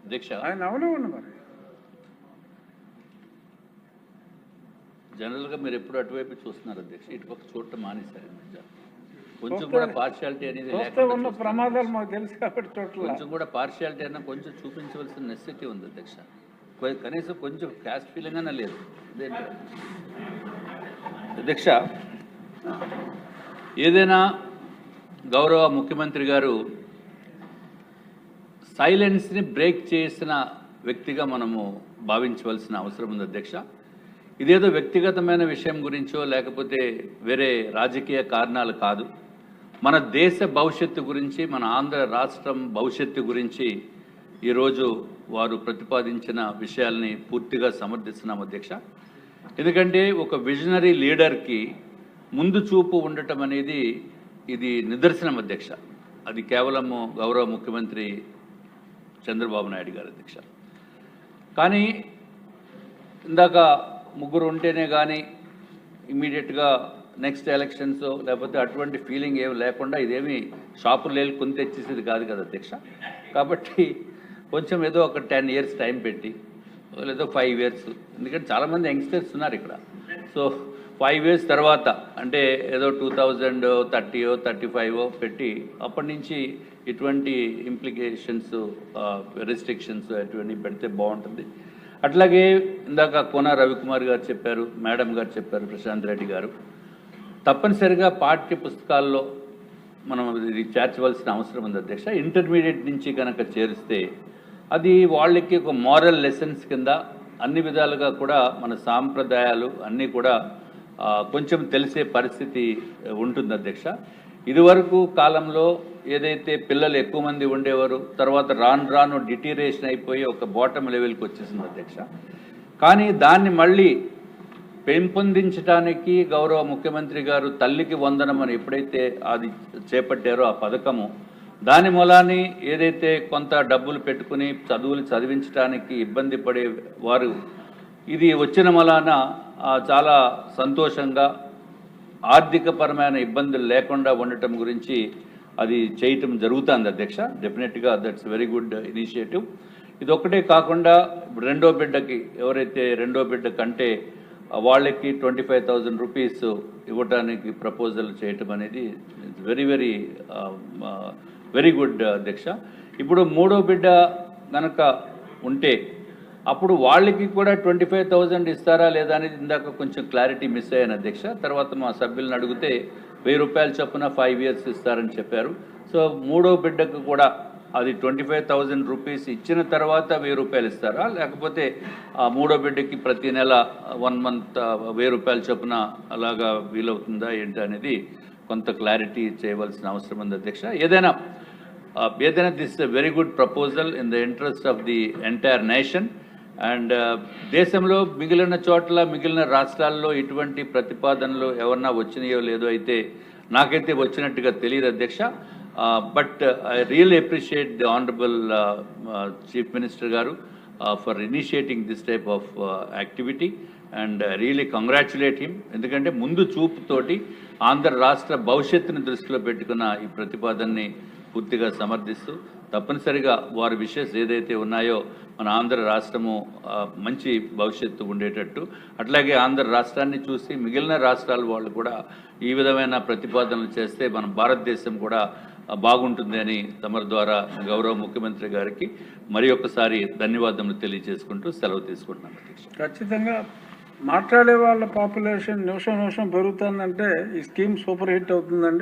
అధ్యక్ష ఆయన అవనివ్వండి మరి. జనరల్గా మీరు ఎప్పుడు అటువైపు చూస్తున్నారు అధ్యక్ష, ఇటుపక్క చూడటం మానేశారు. కొంచెం కూడా పార్షియాలిటీ అనేది ఉన్న ప్రమాదాలు మాకు తెలుసు కాబట్టి చూడలేదు. కొంచెం కూడా పార్షియాలిటీ అన్న కొంచెం చూపించవలసిన నెసెసిటీ ఉంది అధ్యక్ష. కనీసం కొంచెం క్యాస్ట్ ఫీలింగ్ అన్న లేదు అధ్యక్ష. ఏదైనా గౌరవ ముఖ్యమంత్రి గారు సైలెన్స్ని బ్రేక్ చేసిన వ్యక్తిగా మనము భావించవలసిన అవసరం ఉంది అధ్యక్ష. ఇదేదో వ్యక్తిగతమైన విషయం గురించో లేకపోతే వేరే రాజకీయ కారణాలు కాదు. మన దేశ భవిష్యత్తు గురించి, మన ఆంధ్ర రాష్ట్రం భవిష్యత్తు గురించి ఈరోజు వారు ప్రతిపాదించిన విషయాల్ని పూర్తిగా సమర్థిస్తున్నాం అధ్యక్ష. ఎందుకంటే ఒక విజనరీ లీడర్కి ముందు చూపు ఉండటం అనేది ఇది నిదర్శనం అధ్యక్ష. అది కేవలము గౌరవ ముఖ్యమంత్రి చంద్రబాబు నాయుడు గారు అధ్యక్ష. కానీ ఇందాక ముగ్గురు ఉంటేనే కానీ ఇమీడియట్గా నెక్స్ట్ ఎలక్షన్స్ లేకపోతే అటువంటి ఫీలింగ్ ఏమి లేకుండా ఇదేమి షాపులు లేని కొని తెచ్చేసేది కాదు కదా అధ్యక్ష. కాబట్టి కొంచెం ఏదో ఒక 10 years టైం పెట్టి లేదో 5 years, ఎందుకంటే చాలామంది యంగ్స్టర్స్ ఉన్నారు ఇక్కడ. సో 5 years తర్వాత అంటే ఏదో 2030 35 పెట్టి అప్పటి నుంచి ఇటువంటి ఇంప్లికేషన్స్ రెస్ట్రిక్షన్స్ అటువంటి పెడితే బాగుంటుంది. అట్లాగే ఇందాక కోన రవికుమార్ గారు చెప్పారు, మేడం గారు చెప్పారు, ప్రశాంత్ రెడ్డి గారు, తప్పనిసరిగా పాఠ్య పుస్తకాల్లో మనం ఇది చేర్చవలసిన అవసరం ఉంది అధ్యక్ష. ఇంటర్మీడియట్ నుంచి కనుక చేరిస్తే అది వాళ్ళకి ఒక మారల్ లెసన్స్ కింద అన్ని విధాలుగా కూడా మన సాంప్రదాయాలు అన్నీ కూడా కొంచెం తెలిసే పరిస్థితి ఉంటుంది అధ్యక్ష. ఇదివరకు కాలంలో ఏదైతే పిల్లలు ఎక్కువ మంది ఉండేవారు, తర్వాత రాను డిటీరేషన్ అయిపోయి ఒక బాటమ్ లెవెల్కి వచ్చేసింది అధ్యక్ష. కానీ దాన్ని మళ్ళీ పెంపొందించడానికి గౌరవ ముఖ్యమంత్రి గారు తల్లికి వందనం అని ఎప్పుడైతే అది చేపట్టారో ఆ పథకము, దాని మూలాన్ని ఏదైతే కొంత డబ్బులు పెట్టుకుని చదువులు చదివించడానికి ఇబ్బంది పడే వారు ఇది వచ్చిన మూలాన చాలా సంతోషంగా ఆర్థికపరమైన ఇబ్బందులు లేకుండా ఉండటం గురించి అది చేయటం జరుగుతుంది అధ్యక్ష. డెఫినెట్గా దట్స్ వెరీ గుడ్ ఇనిషియేటివ్. ఇది ఒక్కటే కాకుండా రెండో బిడ్డకి ఎవరైతే రెండో బిడ్డ కంటే వాళ్ళకి 25,000 రూపీస్ ఇవ్వడానికి ప్రపోజల్ చేయటం అనేది వెరీ వెరీ వెరీ గుడ్ అధ్యక్ష. ఇప్పుడు మూడో బిడ్డ కనుక ఉంటే అప్పుడు వాళ్ళకి కూడా 25,000 ఇస్తారా లేదా అనేది ఇందాక కొంచెం క్లారిటీ మిస్ అయ్యాను అధ్యక్ష. తర్వాత మా సభ్యులను అడిగితే 1,000 రూపాయల చొప్పున 5 years ఇస్తారని చెప్పారు. సో మూడో బిడ్డకు కూడా అది 25,000 రూపీస్ ఇచ్చిన తర్వాత 1,000 రూపాయలు ఇస్తారా, లేకపోతే మూడో బిడ్డకి ప్రతి నెల 1 month 1,000 రూపాయల చొప్పున అలాగా వీలవుతుందా ఏంటి అనేది కొంత క్లారిటీ చేయవలసిన అవసరం ఉంది అధ్యక్ష. ఏదైనా this is a very good proposal in the interest of the entire nation. And దేశంలో మిగిలిన చోట్ల మిగిలిన రాష్ట్రాల్లో ఇటువంటి ప్రతిపాదనలు ఎవరన్నా వచ్చినాయో లేదో అయితే నాకైతే వచ్చినట్టుగా తెలియదు అధ్యక్ష. But I really appreciate the honourable chief minister గారు for initiating this type of activity and really congratulate him. ఎందుకంటే ముందు చూపుతోటి ఆంధ్ర రాష్ట్ర భవిష్యత్తుని దృష్టిలో పెట్టుకున్న ఈ ప్రతిపాదనని పూర్తిగా సమర్థిస్తూ తప్పనిసరిగా వారి విషయస్ ఏదైతే ఉన్నాయో మన ఆంధ్ర రాష్ట్రము మంచి భవిష్యత్తు ఉండేటట్టు, అట్లాగే ఆంధ్ర రాష్ట్రాన్ని చూసి మిగిలిన రాష్ట్రాల వాళ్ళు కూడా ఈ విధమైన ప్రతిపాదనలు చేస్తే మన భారతదేశం కూడా బాగుంటుంది అని తమరి ద్వారా గౌరవ ముఖ్యమంత్రి గారికి మరి ఒక్కసారి ధన్యవాదములు తెలియజేసుకుంటూ సెలవు తీసుకుంటున్నాను అధ్యక్ష. ఖచ్చితంగా మాట్లాడే వాళ్ళ పాపులేషన్ నిమిషం పెరుగుతుందంటే ఈ స్కీమ్ సూపర్ హిట్ అవుతుందండి.